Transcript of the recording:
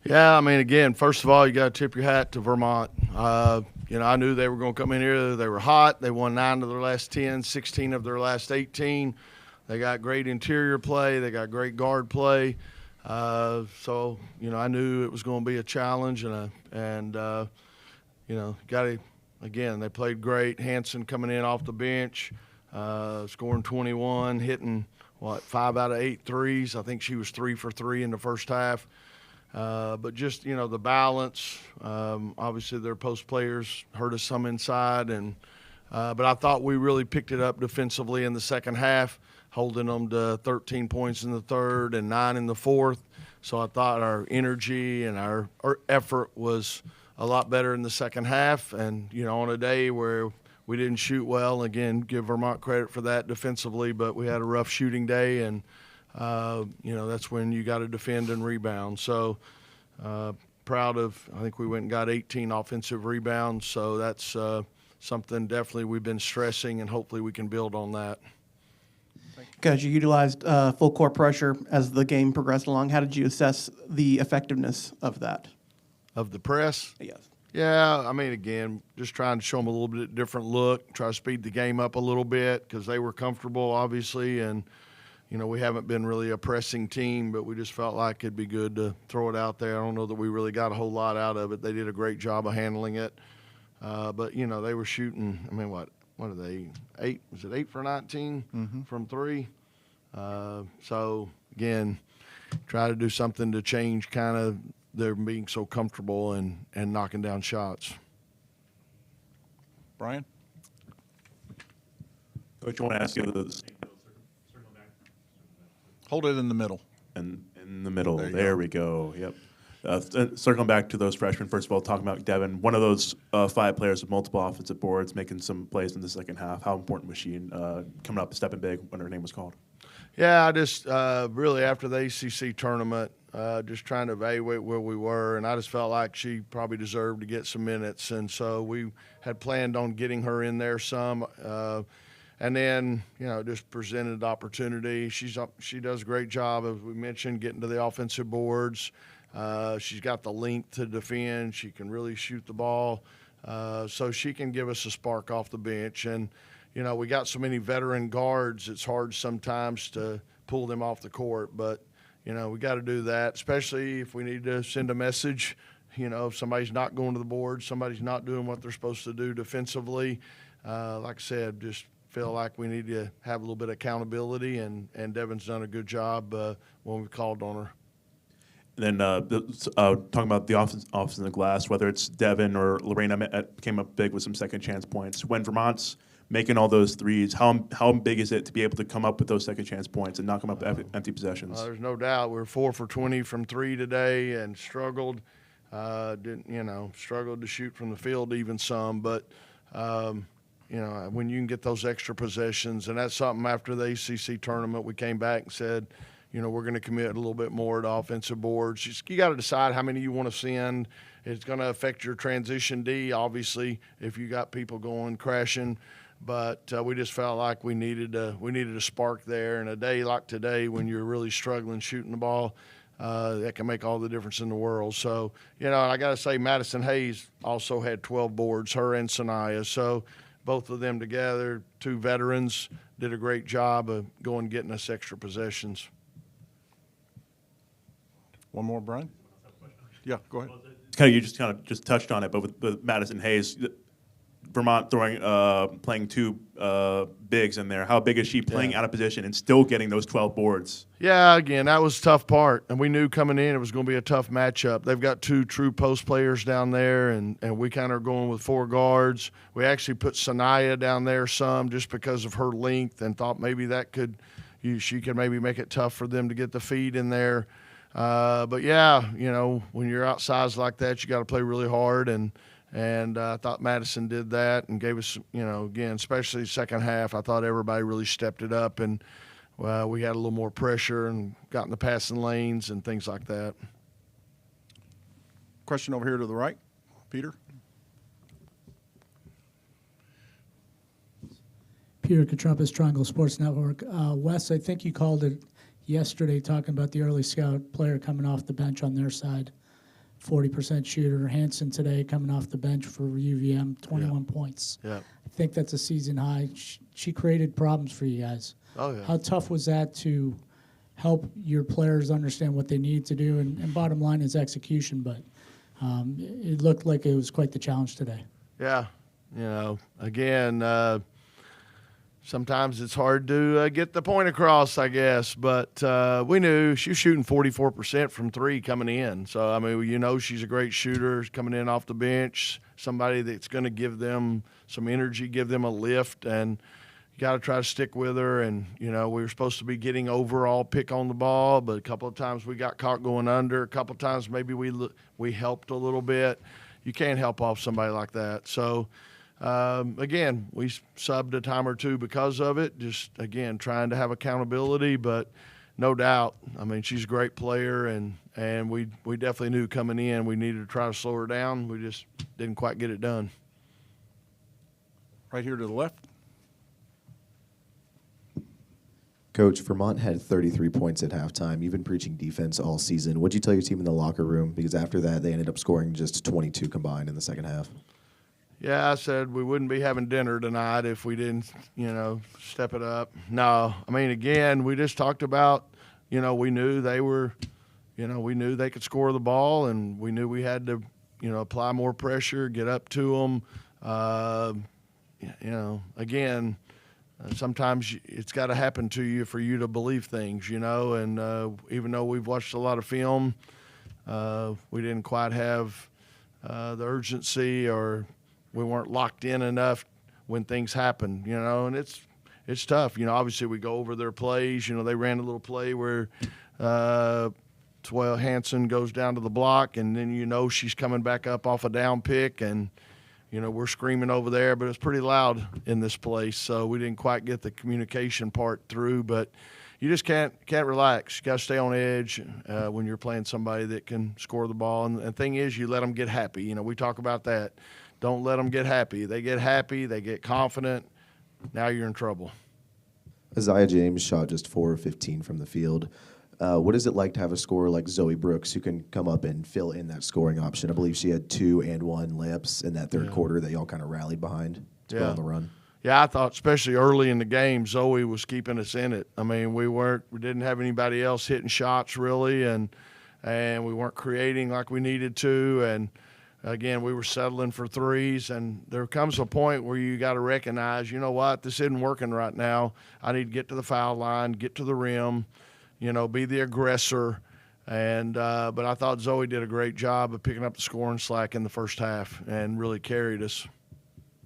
Yeah, I mean, again, first of all, you got to tip your hat to Vermont. I knew they were going to come in here. They were hot. They won 9 of their last 10, 16 of their last 18. They got great interior play. They got great guard play. I knew it was going to be a challenge, got to, again, they played great. Hanson coming in off the bench, scoring 21, hitting, 5 out of 8 threes. I think she was 3 for 3 in the first half. But just, the balance, obviously their post players hurt us some inside. But I thought we really picked it up defensively in the second half, holding them to 13 points in the third and 9 in the fourth. So I thought our energy and our effort was a lot better in the second half. And, on a day where we didn't shoot well, again, give Vermont credit for that defensively, but we had a rough shooting day, and that's when you got to defend and rebound. So proud of, I think we went and got 18 offensive rebounds. So that's something definitely we've been stressing, and hopefully we can build on that. Guys, you utilized full court pressure as the game progressed along. How did you assess the effectiveness of that? Of the press? Yes. Yeah, I mean, again, just trying to show them a little bit different look, try to speed the game up a little bit because they were comfortable, obviously, and we haven't been really a pressing team, but we just felt like it'd be good to throw it out there. I don't know that we really got a whole lot out of it. They did a great job of handling it. But they were shooting, I mean, what are they, 8? Was it 8 for 19 from 3? So, again, try to do something to change kind of their being so comfortable and knocking down shots. Brian? Coach, I want to ask you Hold it in the middle. in the middle. There you There go. we go. Yep. Circling back to those freshmen, first of all, talking about Devin, one of those 5 players with multiple offensive boards, making some plays in the second half. How important was she in coming up, stepping big when her name was called? Yeah, I just really after the ACC tournament, just trying to evaluate where we were, and I just felt like she probably deserved to get some minutes, and so we had planned on getting her in there some. And then, just presented the opportunity. She does a great job, as we mentioned, getting to the offensive boards. She's got the length to defend. She can really shoot the ball. So she can give us a spark off the bench. And, we got so many veteran guards, it's hard sometimes to pull them off the court. But, we got to do that, especially if we need to send a message. If somebody's not going to the board, somebody's not doing what they're supposed to do defensively. Like I said, just feel like we need to have a little bit of accountability, and Devin's done a good job when we called on her. And then talking about the offense in the glass, whether it's Devin or Lorena came up big with some second chance points. When Vermont's making all those threes, how big is it to be able to come up with those second chance points and knock them up empty possessions? There's no doubt. We were 4 for 20 from 3 today and struggled. Struggled to shoot from the field even some, but when you can get those extra possessions, and that's something after the ACC tournament, we came back and said, we're going to commit a little bit more to offensive boards. You got to decide how many you want to send. It's going to affect your transition D, obviously, if you got people going crashing. But we just felt like we needed a spark there. And a day like today, when you're really struggling shooting the ball, that can make all the difference in the world. So, I got to say, Madison Hayes also had 12 boards, her and Sanaya. So both of them together, 2 veterans, did a great job of going and getting us extra possessions. One more, Brian? Yeah, go ahead. You just touched on it, but with Madison Hayes, Vermont playing 2 bigs in there. How big is she playing out of position and still getting those 12 boards? Yeah, again, that was the tough part, and we knew coming in it was going to be a tough matchup. They've got 2 true post players down there, and we kind of are going with 4 guards. We actually put Sanaya down there some just because of her length, and thought maybe she could maybe make it tough for them to get the feed in there. But yeah, when you're outsized like that, you got to play really hard, and I thought Madison did that and gave us, again, especially the second half, I thought everybody really stepped it up, and we had a little more pressure and got in the passing lanes and things like that. Question over here to the right. Peter? Peter Katrumpis, Triangle Sports Network. Wes, I think you called it yesterday talking about the early scout player coming off the bench on their side. 40% shooter. Hansen today coming off the bench for UVM, 21 points. Yeah. I think that's a season high. She created problems for you guys. Oh, yeah. How tough was that to help your players understand what they need to do? And bottom line is execution, but it looked like it was quite the challenge today. Yeah. Again, sometimes it's hard to get the point across, I guess. But we knew she was shooting 44% from three coming in. So, I mean, she's a great shooter coming in off the bench, somebody that's going to give them some energy, give them a lift, and you got to try to stick with her. And, we were supposed to be getting overall pick on the ball, but a couple of times we got caught going under. A couple of times maybe we helped a little bit. You can't help off somebody like that. So, again, we subbed a time or two because of it, just, again, trying to have accountability. But no doubt, I mean, she's a great player, and we definitely knew coming in we needed to try to slow her down. We just didn't quite get it done. Right here to the left. Coach, Vermont had 33 points at halftime. You've been preaching defense all season. What'd you tell your team in the locker room? Because after that, they ended up scoring just 22 combined in the second half. Yeah, I said we wouldn't be having dinner tonight if we didn't, step it up. No, I mean, again, we just talked about, we knew they were, we knew they could score the ball, and we knew we had to, apply more pressure, get up to them. Again, sometimes it's got to happen to you for you to believe things, and even though we've watched a lot of film, we didn't quite have the urgency, or we weren't locked in enough when things happen, and it's tough. Obviously we go over their plays. They ran a little play where Hansen goes down to the block, and then she's coming back up off a down pick, and we're screaming over there, but it's pretty loud in this place, so we didn't quite get the communication part through. But you just can't relax. You got to stay on edge when you're playing somebody that can score the ball. And the thing is, you let them get happy. We talk about that. Don't let them get happy. They get happy, they get confident. Now you're in trouble. Isaiah James shot just 4 of 15 from the field. What is it like to have a scorer like Zoe Brooks who can come up and fill in that scoring option? I believe she had 2 and 1 layups in that third quarter that y'all kind of rallied behind to go on the run. Yeah, I thought especially early in the game, Zoe was keeping us in it. I mean, we didn't have anybody else hitting shots really, and we weren't creating like we needed to, and again, we were settling for threes, and there comes a point where you got to recognize, you know what, this isn't working right now. I need to get to the foul line, get to the rim, be the aggressor. And but I thought Zoe did a great job of picking up the scoring slack in the first half and really carried us.